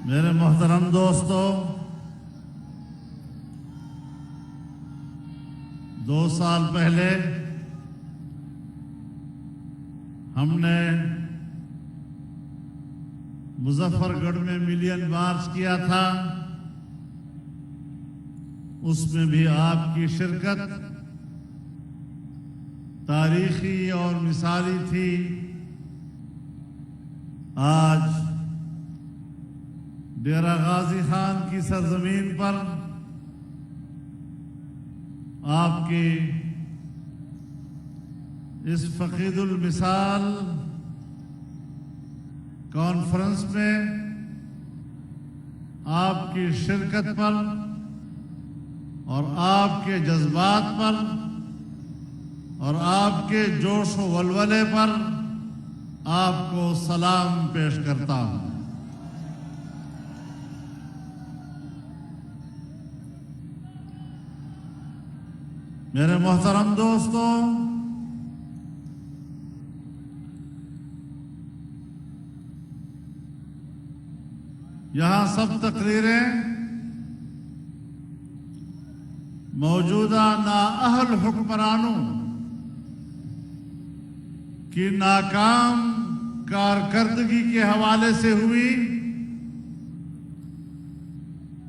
मेरे मोहतरम दोस्तों, 2 साल पहले हमने मुजफ्फरगढ़ में मिलियन मार्च किया था। उसमें भी आपकी शिरकत तारीखी और मिसाली थी। आज डेरा गाजी खान की सरजमीन पर आपकी इस फकीदुल मिसाल कॉन्फ्रेंस में आपकी शिरकत पर और आपके जज्बात पर और आपके जोश व वलवले पर आपको सलाम पेश करता हूं। मेरे मोहतरम दोस्तों, यहां सब तकरीरें मौजूदा नाअहल हुक्मरानों की नाकाम कारकर्दगी के हवाले से हुई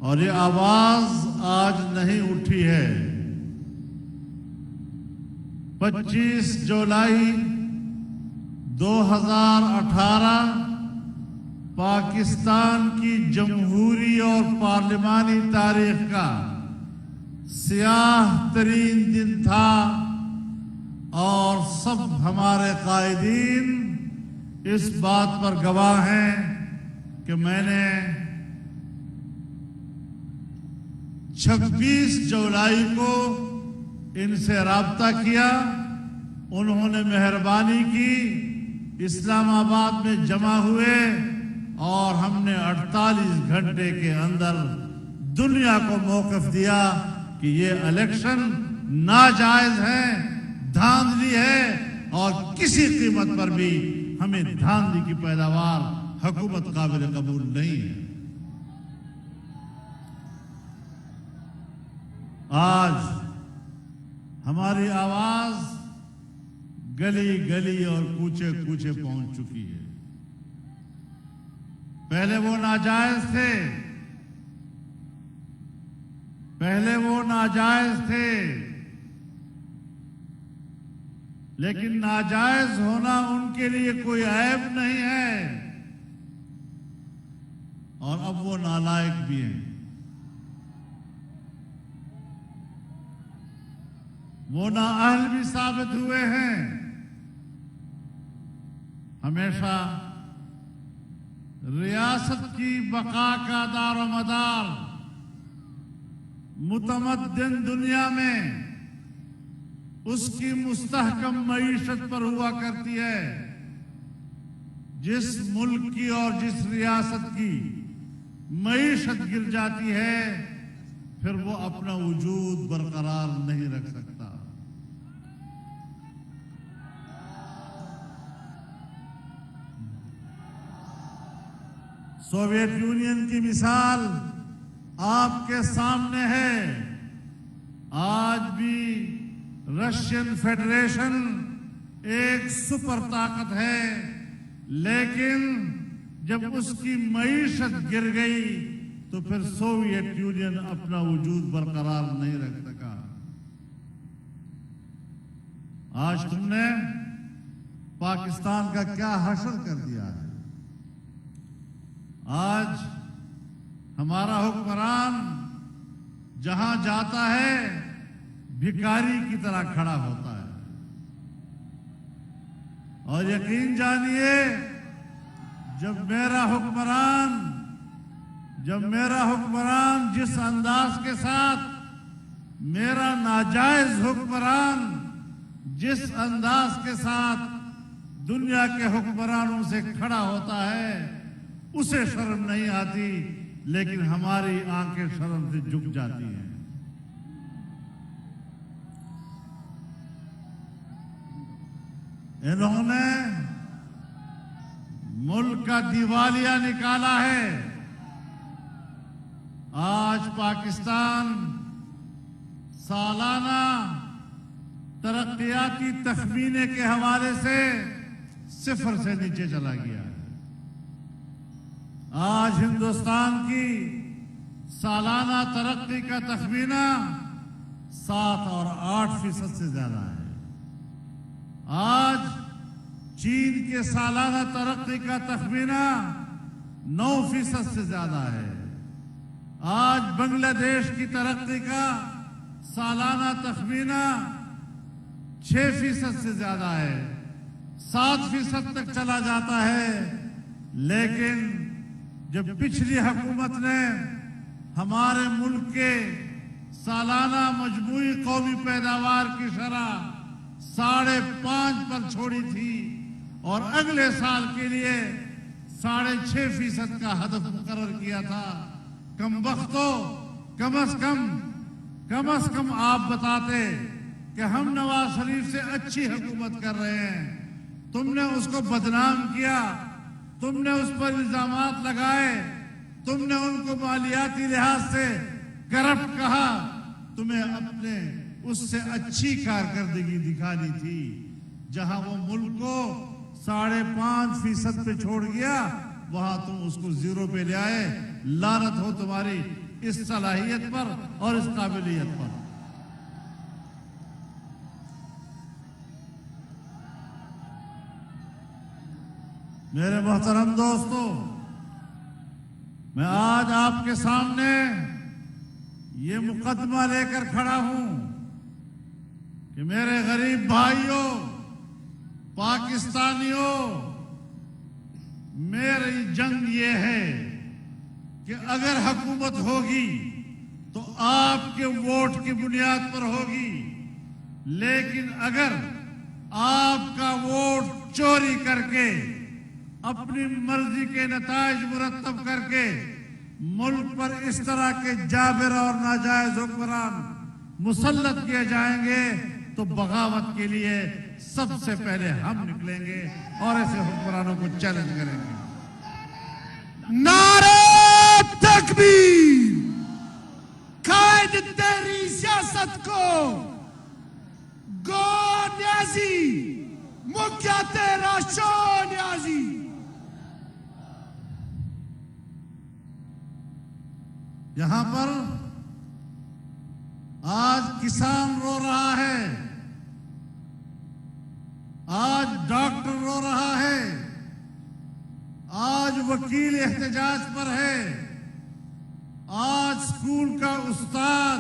और ये आवाज आज नहीं उठी है। 25 जुलाई 2018 पाकिस्तान की जमहूरी और पार्लिमानी तारीख का स्याह तरीन दिन था और सब हमारे कायदीन इस बात पर गवाह हैं कि मैंने 26 जुलाई को इनसे राब्ता किया। उन्होंने मेहरबानी की, इस्लामाबाद में जमा हुए और हमने 48 घंटे के अंदर दुनिया को मौक़िफ़ दिया कि ये इलेक्शन नाजायज है, धांधली है और किसी कीमत पर भी हमें धांधली की पैदावार हुकूमत काबिल कबूल नहीं है। आज हमारी आवाज गली गली और कूचे कूचे पहुंच चुकी है। पहले वो नाजायज थे, लेकिन नाजायज होना उनके लिए कोई ऐब नहीं है और अब वो नालायक भी हैं। वो नाअहल भी साबित हुए हैं। हमेशा रियासत की बका का दारो मदार मुतमद्दिन दुनिया में उसकी मुस्तहकम मईशत पर हुआ करती है। जिस मुल्क की और जिस रियासत की मईशत गिर जाती है, फिर वो अपना वजूद बरकरार नहीं रख सकता। सोवियत यूनियन की मिसाल आपके सामने है। आज भी रशियन फेडरेशन एक सुपर ताकत है, लेकिन जब उसकी मईशत गिर गई तो फिर सोवियत यूनियन अपना वजूद बरकरार नहीं रख सका। आज तुमने पाकिस्तान का क्या हशर कर दिया है। आज हमारा हुक्मरान जहां जाता है भिखारी की तरह खड़ा होता है। और यकीन जानिए, जब मेरा हुक्मरान जिस अंदाज के साथ, मेरा नाजायज हुक्मरान जिस अंदाज के साथ दुनिया के हुक्मरानों से खड़ा होता है, उसे शर्म नहीं आती, लेकिन हमारी आंखें शर्म से झुक जाती हैं। इन्होंने मुल्क का दिवालिया निकाला है। आज पाकिस्तान सालाना तरक्याती तखमीने के हवाले से 0 से नीचे चला गया है। आज हिंदुस्तान की सालाना तरक्की का तखमीना 7 और 8% से ज्यादा है। आज चीन के सालाना तरक्की का तखमीना 9% से ज्यादा है। आज बांग्लादेश की तरक्की का सालाना तखमीना 6% से ज्यादा है, 7% तक चला जाता है। लेकिन जब पिछली हुकूमत ने हमारे मुल्क के सालाना मजमूई कौमी पैदावार की शरह 5.5 पर छोड़ी थी और अगले साल के लिए 6.5% का हदफ मुकर्रर किया था, कम अज कम आप बताते कि हम नवाज शरीफ से अच्छी हुकूमत कर रहे हैं। तुमने उसको बदनाम किया, तुमने उस पर इल्जामात लगाए, तुमने उनको मालियाती लिहाज से करप्ट कहा। तुम्हें अपने उससे अच्छी कारकर्दगी दिखानी थी। जहां वो मुल्क को 5.5% पे छोड़ गया, वहां तुम उसको 0 पे ले आए। लानत हो तुम्हारी इस सलाहियत पर और इस काबिलियत पर। मेरे मोहतरम दोस्तों, मैं आज आपके सामने ये मुकदमा लेकर खड़ा हूं कि मेरे गरीब भाइयों, पाकिस्तानियों, मेरी जंग ये है कि अगर हुकूमत होगी तो आपके वोट की बुनियाद पर होगी, लेकिन अगर आपका वोट चोरी करके अपनी मर्जी के नताइज मुरत्तब करके मुल्क पर इस तरह के जाबिर और नाजायज हुक्मरान मुसल्लत किए जाएंगे तो बगावत के लिए सबसे पहले हम निकलेंगे और ऐसे हुक्मरानों को चैलेंज करेंगे। नारे तकबीर! कायद तेरी सियासत को गो न्याजी, मुख्य तेरा शो न्याजी। यहां पर आज किसान रो रहा है, आज डॉक्टर रो रहा है, आज वकील एहतजाज पर है, आज स्कूल का उस्ताद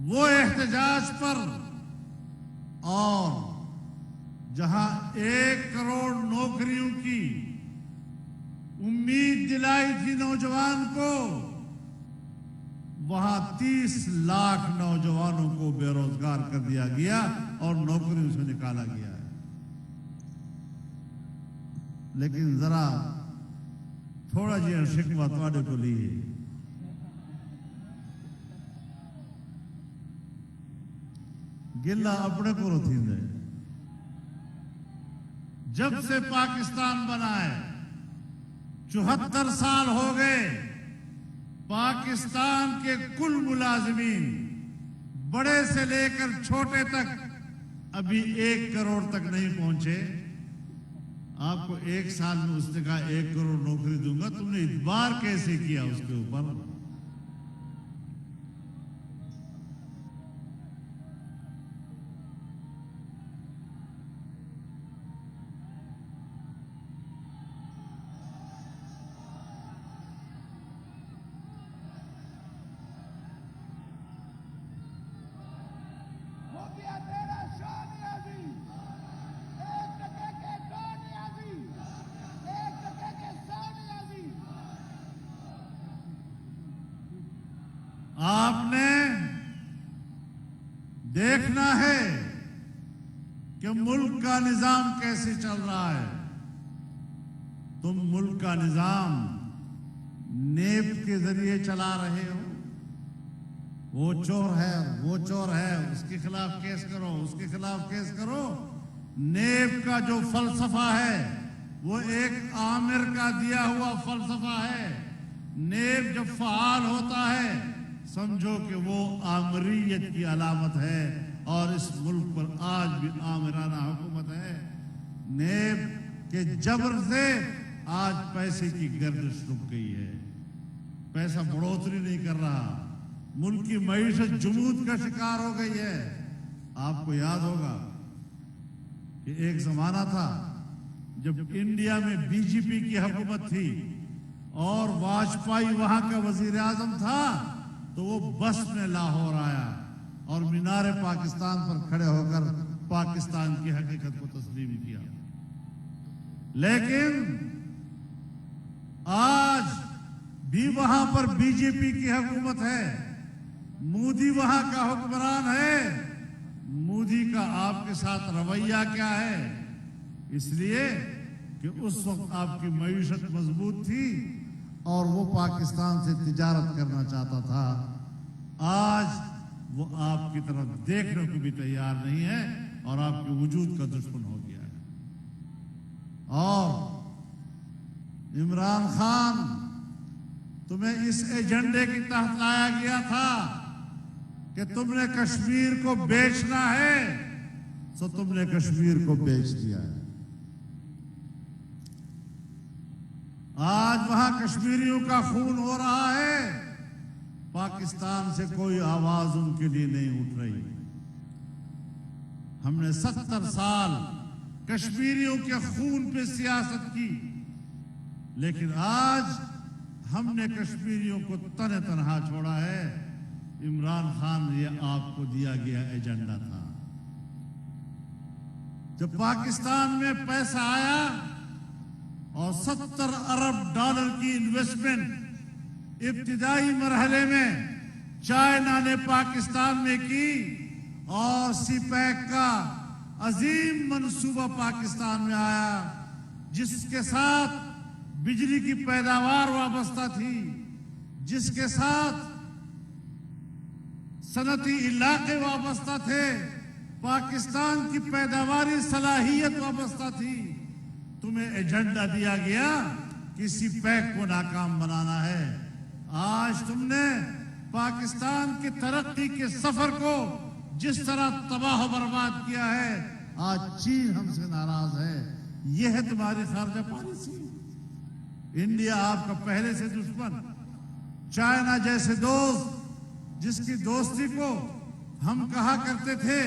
वो एहतजाज पर। और जहां 1 करोड़ नौकरियों की उम्मीद दिलाई थी नौजवान को, वहां 30 लाख नौजवानों को बेरोजगार कर दिया गया और नौकरियों से निकाला गया है। लेकिन जरा थोड़ा जी शिकवा तुहाडे को लिए गिला अपने को थींदे। जब से पाकिस्तान बना है 74 साल हो गए, पाकिस्तान के कुल मुलाजिमीन बड़े से लेकर छोटे तक अभी 1 करोड़ तक नहीं पहुंचे। आपको 1 साल में उसने कहा 1 करोड़ नौकरी दूंगा, तुमने इतबार कैसे किया उसके ऊपर? आपने देखना है कि मुल्क का निजाम कैसे चल रहा है। तुम मुल्क का निजाम नेप के जरिए चला रहे हो। वो चोर है, वो चोर है, उसके खिलाफ केस करो, उसके खिलाफ केस करो। नेप का जो फलसफा है वो एक आमिर का दिया हुआ फलसफा है। नेब जब फाल होता है समझो कि वो आमरीयत की अलामत है और इस मुल्क पर आज भी आमिराना हुकूमत है। नेब के जबर से आज पैसे की गर्दिश रुक गई है, पैसा बढ़ोतरी नहीं कर रहा, मुल्क की मईशत जुमूद का शिकार हो गई है। आपको याद होगा कि एक जमाना था जब इंडिया में बीजेपी की हुकूमत थी और वाजपेयी वहां का वजीर आजम था, तो वो बस में लाहौर आया और मीनार पाकिस्तान पर खड़े होकर पाकिस्तान की हकीकत को तस्लीम किया। लेकिन आज भी वहां पर बीजेपी की हुकूमत है, मोदी वहां का हुक्मरान है। मोदी का आपके साथ रवैया क्या है? इसलिए कि उस वक्त आपकी मईशत मजबूत थी और वो पाकिस्तान से तिजारत करना चाहता था। आज वो आपकी तरफ देखने को भी तैयार नहीं है और आपके वजूद का दुश्मन हो गया है। और इमरान खान, तुम्हें इस एजेंडे के तहत लाया गया था कि तुमने कश्मीर को बेचना है, तो तुमने कश्मीर को बेच दिया है। आज वहां कश्मीरियों का खून हो रहा है, पाकिस्तान से कोई आवाज उनके लिए नहीं उठ रही। हमने 70 साल कश्मीरियों के खून पे सियासत की, लेकिन आज हमने कश्मीरियों को तने तनहा छोड़ा है। इमरान खान, ये आपको दिया गया एजेंडा था। जब पाकिस्तान में पैसा आया और 70 अरब डॉलर की इन्वेस्टमेंट इब्तिदाई मरहले में चाइना ने पाकिस्तान में की और सीपैक का अजीम मंसूबा पाकिस्तान में आया, जिसके साथ बिजली की पैदावार वाबस्ता थी, जिसके साथ सनती इलाके वाबस्ता थे, पाकिस्तान की पैदावारी सलाहियत वाबस्ता थी। तुम्हें एजेंडा दिया गया किसी पैक को नाकाम बनाना है। आज तुमने पाकिस्तान की तरक्की के सफर को जिस तरह तबाह बर्बाद किया है, आज चीन हमसे नाराज है। यह है तुम्हारी खारजा पॉलिसी। इंडिया आपका पहले से दुश्मन, चाइना जैसे दोस्त जिसकी दोस्ती को हम कहा करते थे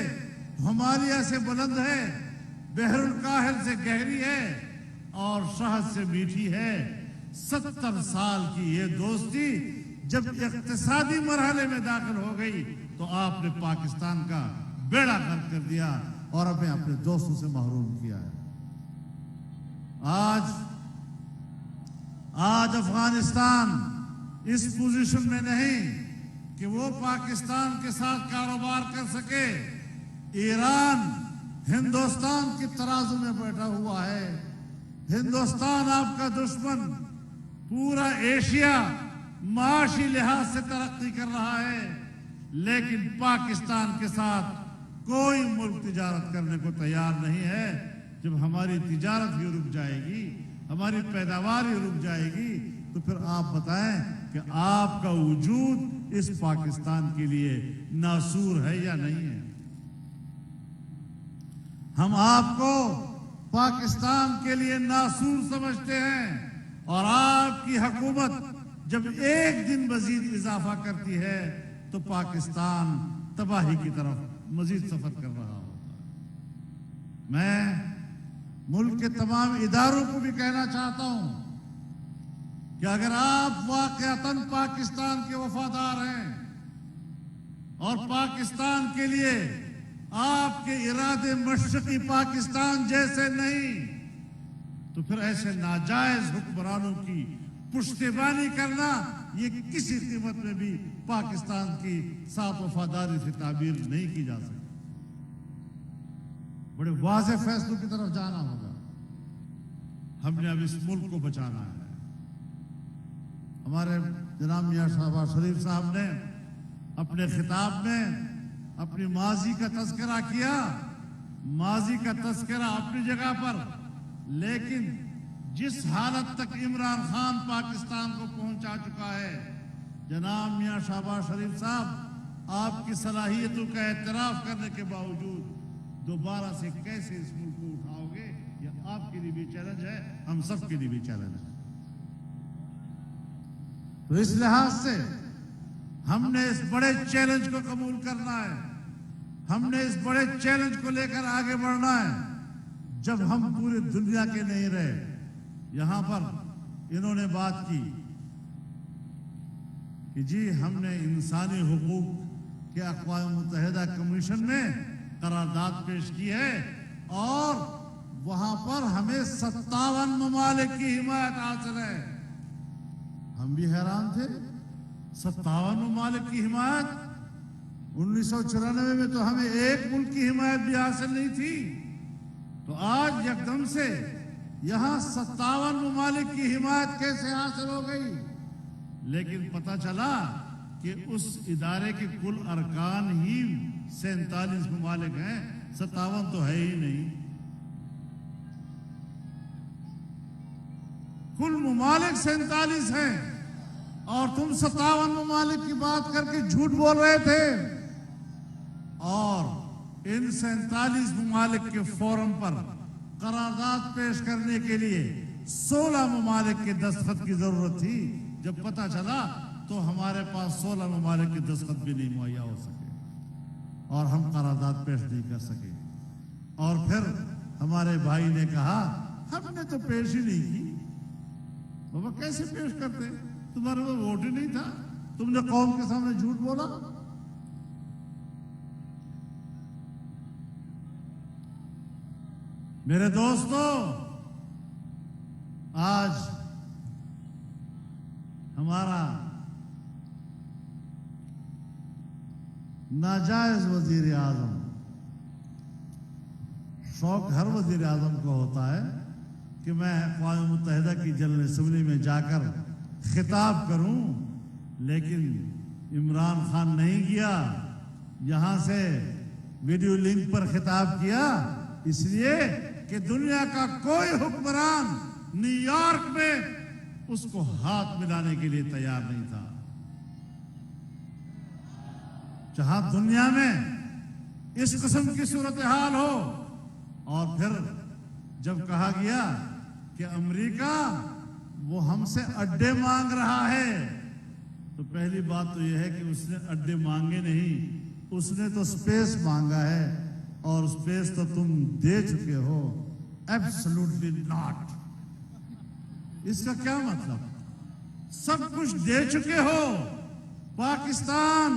हिमालय से बुलंद है, बहरुल काहिल से गहरी है और शहद से मीठी है। 70 साल की ये दोस्ती जब इक्तिसादी मरहले में दाखिल हो गई तो आपने पाकिस्तान का बेड़ा गर्क कर दिया और हमें अपने दोस्तों से महरूम किया है। आज अफगानिस्तान इस पोजीशन में नहीं कि वो पाकिस्तान के साथ कारोबार कर सके। ईरान हिंदुस्तान की तराजू में बैठा हुआ है। हिंदुस्तान आपका दुश्मन। पूरा एशिया माशी लिहाज से तरक्की कर रहा है, लेकिन पाकिस्तान के साथ कोई मुल्क तिजारत करने को तैयार नहीं है। जब हमारी तिजारत ही रुक जाएगी, हमारी पैदावार ही रुक जाएगी, तो फिर आप बताएं कि आपका वजूद इस पाकिस्तान के लिए नासूर है या नहीं है। हम आपको पाकिस्तान के लिए नासूर समझते हैं और आपकी हुकूमत जब एक दिन मजीद इजाफा करती है तो पाकिस्तान तबाही की तरफ मजीद सफर कर रहा होता है। मैं मुल्क के तमाम इदारों को भी कहना चाहता हूं कि अगर आप वाकईतन पाकिस्तान के वफादार हैं और पाकिस्तान के लिए आपके इरादे मशरकी पाकिस्तान जैसे नहीं, तो फिर ऐसे नाजायज हुक्मरानों की पुश्तबानी करना ये किसी कीमत में भी पाकिस्तान की साथ वफादारी से ताबीर नहीं की जा सकती। बड़े वाज़ेह फैसलों की तरफ जाना होगा। हमने अब इस मुल्क को बचाना है। हमारे जनाब मियां शहबाज शरीफ साहब ने अपने खिताब में अपनी माजी का तज़किरा किया। माजी का तज़किरा अपनी जगह पर, लेकिन जिस हालत तक इमरान खान पाकिस्तान को पहुंचा चुका है, जनाब मियां शहबाज शरीफ साहब, आपकी सलाहियतों का एतराफ करने के बावजूद दोबारा से कैसे इस मुल्क को उठाओगे, यह आपके लिए भी चैलेंज है, हम सब के लिए भी चैलेंज है। तो इस लिहाज से हमने इस बड़े चैलेंज को कबूल करना है, हमने इस बड़े चैलेंज को लेकर आगे बढ़ना है। जब हम पूरी दुनिया के नहीं रहे, यहां पर इन्होंने बात की कि जी हमने इंसानी हुकूक के अक़वाम मुत्तहिदा कमीशन में करारदाद पेश की है और वहां पर हमें 57 ममालिक की हिमायत हासिल है। हम भी हैरान थे, 57 ममालिक की हिमायत। 1994 में तो हमें एक मुल्क की हिमायत भी हासिल नहीं थी, तो आज एकदम से यहां 57 ममालिक की हिमायत कैसे हासिल हो गई? लेकिन पता चला कि उस इदारे के कुल अरकान ही 47 ममालिक हैं, 57 तो है ही नहीं। कुल ममालिक 47 हैं और तुम 57 ममालिक की बात करके झूठ बोल रहे थे। और इन 47 ममालिक के फोरम पर करारदाद पेश करने के लिए 16 ममालिक के दस्तखत की जरूरत थी। जब पता चला तो हमारे पास 16 ममालिक के दस्तखत भी नहीं मुहैया हो सके और हम करारदाद पेश नहीं कर सके। और फिर हमारे भाई ने कहा हमने तो पेश ही नहीं की। बाबा कैसे पेश करते, तुम्हारे पास वोट ही नहीं था, तुमने कौम के सामने झूठ बोला। मेरे दोस्तों, आज हमारा नाजायज वजीर आजम, शौक हर वजीर आजम को होता है कि मैं अक़वाम मुत्तहिदा की जनरल असम्बली में जाकर खिताब करूं, लेकिन इमरान खान नहीं किया। यहां से वीडियो लिंक पर खिताब किया, इसलिए कि दुनिया का कोई हुक्मरान न्यूयॉर्क में उसको हाथ मिलाने के लिए तैयार नहीं था। जहां दुनिया में इस किस्म की सूरत हाल हो और फिर जब कहा गया कि अमेरिका वो हमसे अड्डे मांग रहा है, तो पहली बात तो यह है कि उसने अड्डे मांगे नहीं, उसने तो स्पेस मांगा है और स्पेस तो तुम दे चुके हो। Absolutely not. इसका क्या मतलब? सब कुछ दे चुके हो। पाकिस्तान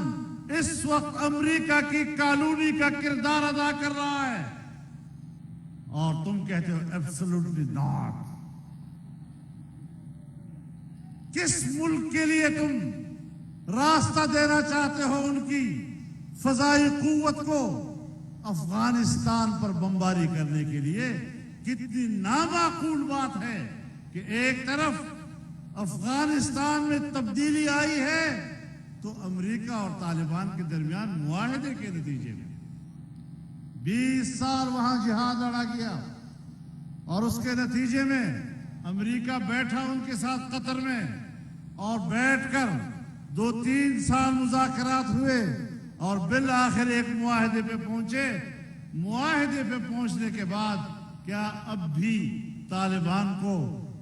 इस वक्त अमेरिका की कॉलोनी का किरदार अदा कर रहा है और तुम कहते हो एब्सोल्युटली नॉट। किस मुल्क के लिए तुम रास्ता देना चाहते हो उनकी फजाई कुव्वत को? अफगानिस्तान पर बमबारी करने के लिए। कितनी नामाकूल बात है कि एक तरफ अफगानिस्तान में तब्दीली आई है तो अमेरिका और तालिबान के दरमियान मुआहदे के नतीजे में 20 साल वहां जिहाद लड़ा गया और उसके नतीजे में अमेरिका बैठा उनके साथ कतर में और बैठकर 2-3 साल मुज़ाकरात हुए और बिल आखिर एक मुआहदे पे पहुंचे। मुआहदे पे पहुंचने के बाद क्या अब भी तालिबान को,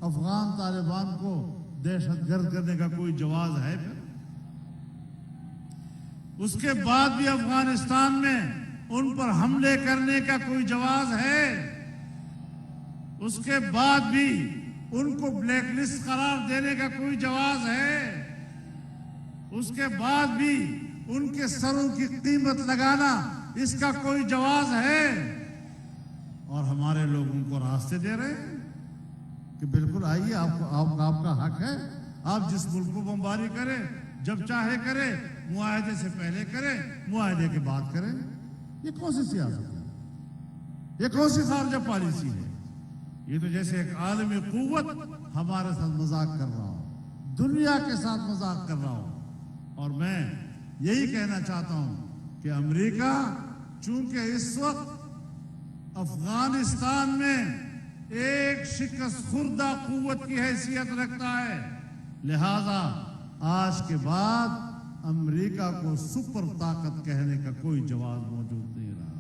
अफगान तालिबान को दहशतगर्द करने का कोई जवाज है? फिर उसके बाद भी अफगानिस्तान में उन पर हमले करने का कोई जवाज है? उसके बाद भी उनको ब्लैकलिस्ट करार देने का कोई जवाज है? उसके बाद भी उनके सरों की कीमत लगाना, इसका कोई जवाज है? और हमारे लोग उनको रास्ते दे रहे हैं कि बिल्कुल आइए, आपका हक है, आप जिस मुल्क को बमबारी करें, जब चाहे करें, मुआहदे से पहले करें, मुआहदे के बाद करें। ये कौन सी सियासत है? ये कौन सी खारजा पॉलिसी है? ये तो जैसे एक आलमी कुव्वत हमारे साथ मजाक कर रहा हो, दुनिया के साथ मजाक कर रहा हो। और मैं यही कहना चाहता हूं कि अमेरिका चूंकि इस वक्त अफगानिस्तान में एक शिकस्त खुर्दा कुव्वत की हैसियत रखता है। लिहाजा आज के बाद अमेरिका को सुपर ताकत कहने का कोई जवाब मौजूद नहीं रहा।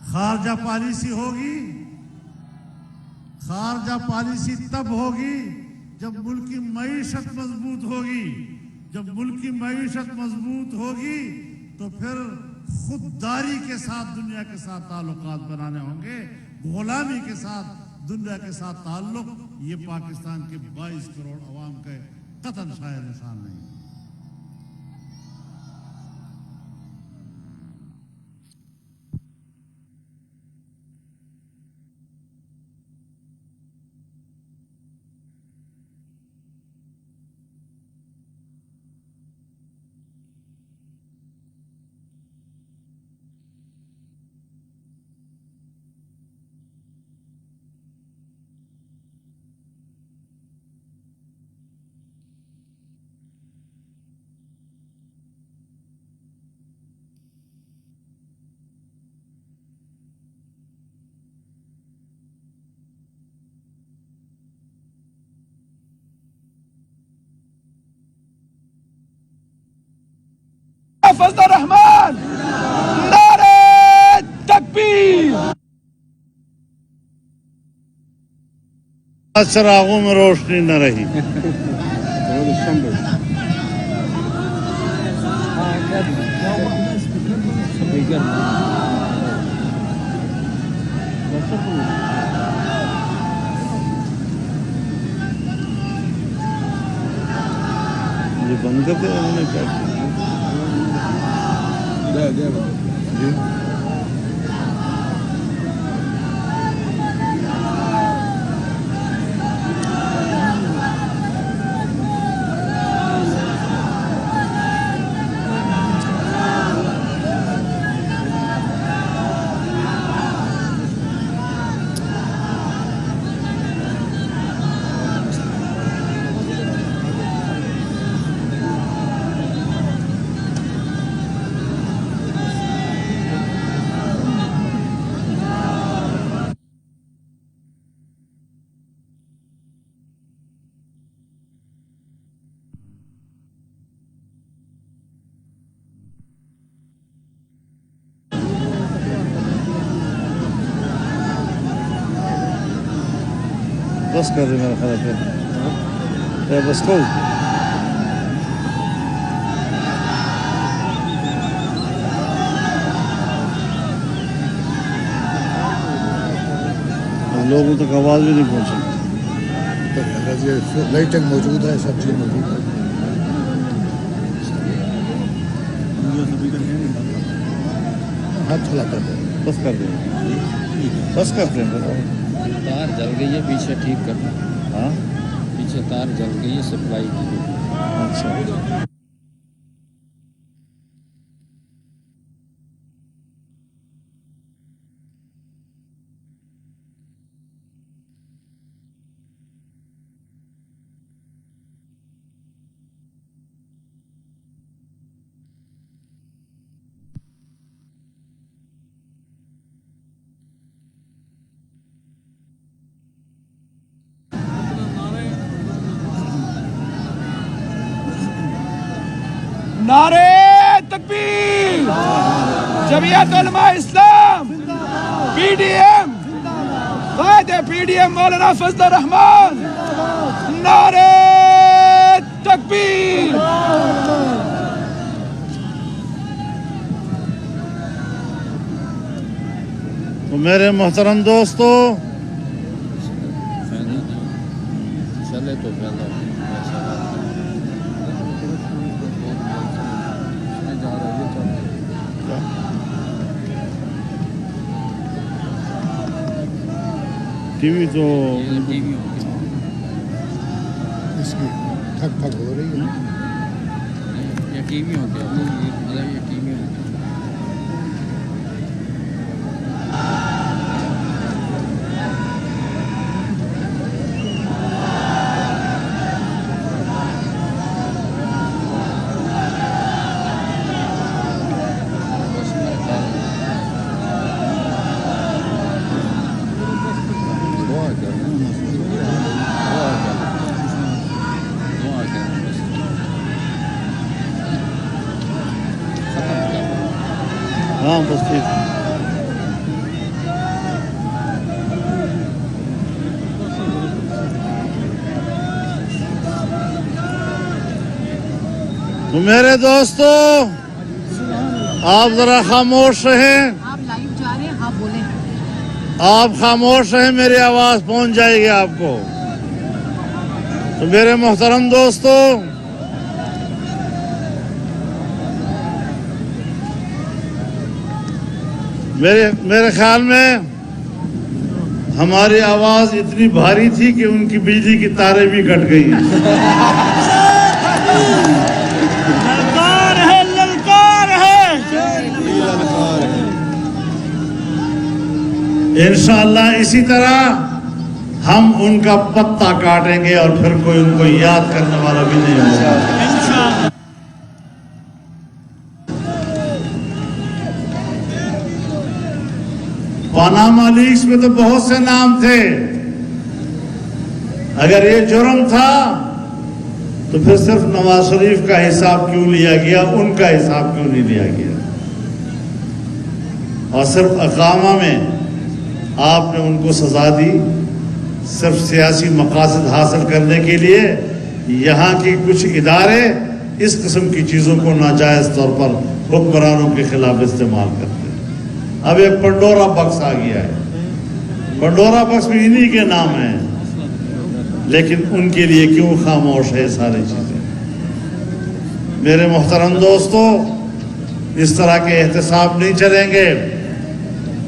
खारजा पॉलिसी होगी, खारजा पॉलिसी तब होगी जब मुल्क की मईशत मजबूत होगी। जब मुल्क की मईशत मजबूत होगी तो फिर खुददारी के साथ दुनिया के साथ ताल्लुकात बनाने होंगे। गुलामी के साथ दुनिया के साथ ताल्लुक, ये पाकिस्तान के 22 करोड़ अवाम के कतन शायद निशान नहीं। फजल रहमान, नारे तकबीर। चरागों में रोशनी न रही। ये बंद कर दे उन्होंने क्या किया? बस कर दे मेरा ख्याल है बस को लोगों तक आवाज भी नहीं पहुंची। तो लाइटिंग मौजूद है, सब चीज मौजूद है। हाथ खुला कर दे, बस कर दे, बस कर दे। तार जल गई है पीछे, ठीक करना। हाँ पीछे तार जल गई है सप्लाई की। अच्छा नारे तकबीर। जमीयत उलमा इस्लाम पीडीएम, कायदे पीडीएम मौलाना फजल रहमान, नारे तकबीर। तो मेरे मोहतरम दोस्तों, चले तो पहले टीवी तो टीवी हो गया। इसकी ठक ठक हो रही है। ये टीवी हो गया, मतलब ये टीवी हो गया। हाँ बस ठीक। तो मेरे दोस्तों, आप जरा खामोश रहें। आप लाइव जा रहे हैं, आप बोले। आप खामोश रहें, मेरी आवाज पहुंच जाएगी आपको। तो मेरे मोहतरम दोस्तों, मेरे ख्याल में हमारी आवाज इतनी भारी थी कि उनकी बिजली की तारें भी कट गई। ललकार है, ललकार है। इंशाअल्लाह इसी तरह हम उनका पत्ता काटेंगे और फिर कोई उनको याद करने वाला भी नहीं होगा। पनामा लीक्स में तो बहुत से नाम थे। अगर ये जुर्म था तो फिर सिर्फ नवाज शरीफ का हिसाब क्यों लिया गया, उनका हिसाब क्यों नहीं लिया गया? और सिर्फ अकामा में आपने उनको सजा दी सिर्फ सियासी मकासद हासिल करने के लिए। यहाँ की कुछ इदारे इस किस्म की चीज़ों को नाजायज़ तौर पर हुक्मरानों के खिलाफ इस्तेमाल करते हैं। अब एक पंडोरा बक्स आ गया है। पंडोरा बक्स में इन्हीं के नाम है, लेकिन उनके लिए क्यों खामोश है सारी चीज़ें? मेरे मोहतरम दोस्तों, इस तरह के एहतसाब नहीं चलेंगे।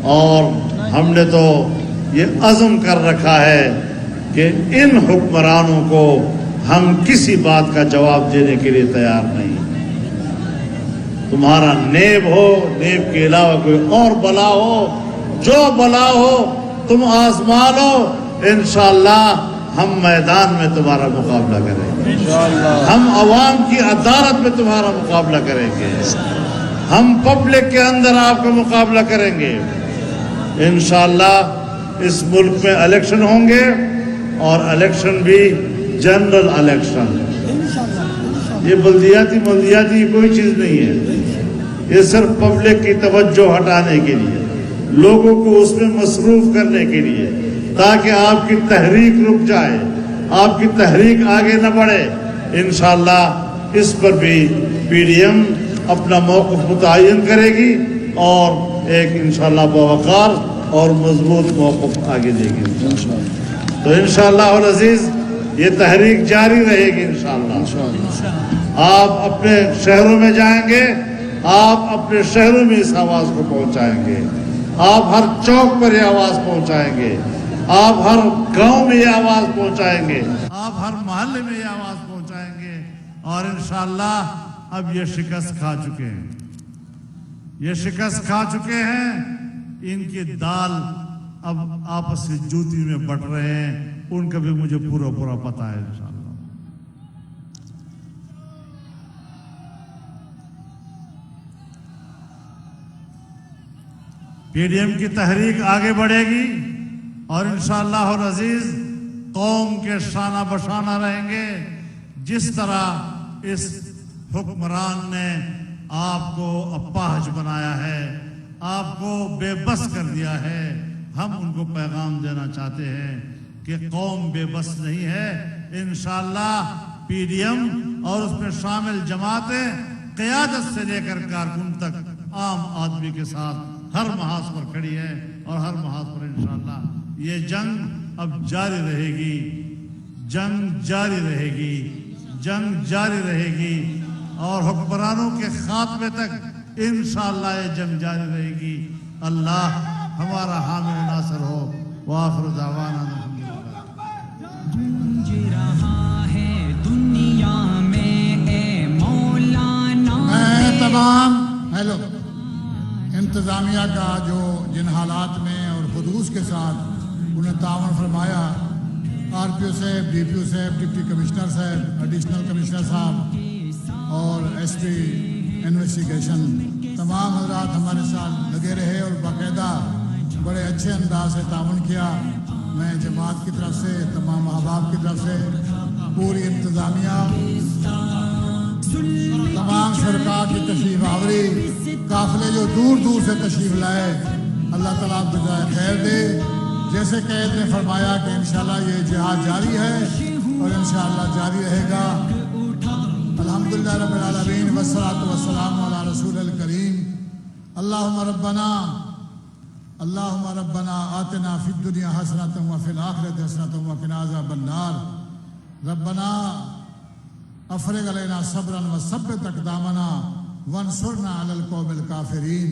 और हमने तो ये अज़म कर रखा है कि इन हुक्मरानों को हम किसी बात का जवाब देने के लिए तैयार नहीं। तुम्हारा नेब हो, नेब के अलावा कोई और बला हो, जो बला हो तुम आजमा लो। इंशाअल्लाह हम मैदान में तुम्हारा मुकाबला करेंगे। हम अवाम की अदालत में तुम्हारा मुकाबला करेंगे। हम पब्लिक के अंदर आपका मुकाबला करेंगे। इंशाअल्लाह इस मुल्क में इलेक्शन होंगे और इलेक्शन भी जनरल इलेक्शन। ये बल्दियाती कोई चीज नहीं है। ये सिर्फ पब्लिक की तवज्जो हटाने के लिए, लोगों को उसमें मसरूफ करने के लिए, ताकि आपकी तहरीक रुक जाए, आपकी तहरीक आगे न बढ़े। इंशाअल्लाह इस पर भी पीडीएम अपना मौक़िफ़ मुतय्यन करेगी और एक इंशाअल्लाह बावकार और मजबूत मौक़िफ़ आगे देगी। तो इंशाअल्लाह अल अज़ीज़ ये तहरीक जारी रहेगी। इंशाअल्लाह आप अपने शहरों में जाएंगे, आप अपने शहरों में इस आवाज़ को पहुंचाएंगे। आप हर चौक पर ये आवाज़ पहुंचाएंगे। आप हर गांव में ये आवाज़ पहुंचाएंगे। आप हर मोहल्ले में ये आवाज़ पहुंचाएंगे। और इंशाअल्लाह अब ये शिकस्त खा चुके हैं, ये शिकस्त खा चुके हैं। इनकी दाल अब आपस में जूती में बट रहे हैं, उनका भी मुझे पूरा पता है। इंशाअल्लाह पीडीएम की तहरीक आगे बढ़ेगी और इंशाअल्लाह अज़ीज कौम के शाना बशाना रहेंगे। जिस तरह इस हुक्मरान ने आपको अपाहज बनाया है, आपको बेबस कर दिया है, हम उनको पैगाम देना चाहते हैं कि कौम बेबस नहीं है। इंशाअल्लाह पीडीएम और उसमें शामिल जमातें क़यादत से लेकर कारकुन तक आम आदमी के साथ हर महाज पर खड़ी है और हर महाज पर इंशाअल्लाह ये जंग अब जारी रहेगी, जंग जारी रहेगी, जंग जारी रहेगी और हुक्मरानों के खात्मे तक इंशाअल्लाह ये जंग जारी रहेगी। अल्लाह हमारा हामी व नासिर हो। व आखिर दावाना गूंज रहा है दुनिया में ए मौलाना। मैं तमाम इंतज़ामिया का जो जिन हालात में और खुदूस के साथ उन्हें तावन फरमाया, आरपीओ साहब, डीपीओ साहब, डिप्टी कमिश्नर साहब, एडिशनल कमिश्नर साहब और एसपी इन्वेस्टिगेशन, तमाम हजरात हमारे साथ लगे रहे और बाकायदा बड़े अच्छे अंदाज से तावन किया। मैं जमात की तरफ से, तमाम अहबाब की तरफ से, पूरी इंतज़ामिया, तमाम शरका की तशरीफ आवरी, काफिले जो दूर दूर से तशरीफ लाए, अल्लाह ताला आपको जज़ाए खैर दे। जैसे कैद ने फरमाया कि इंशाअल्लाह ये जिहाद जारी है और इंशाअल्लाह जारी रहेगा। अल्हम्दुलिल्लाह रब्बिल आलमीन वस्सलातु वस्सलामु अला रसूलिल करीम। अल्लाहुम्मा रब्बना आतिना फिद दुनिया हसनतन व फिल आखिरति हसनतन व क़िना अज़ाबन नार। रब्बना अफ़रिग़ अलैना सब्रन व सब्बित अक़दामना वंसुरना अलल क़ौमिल काफ़िरीन।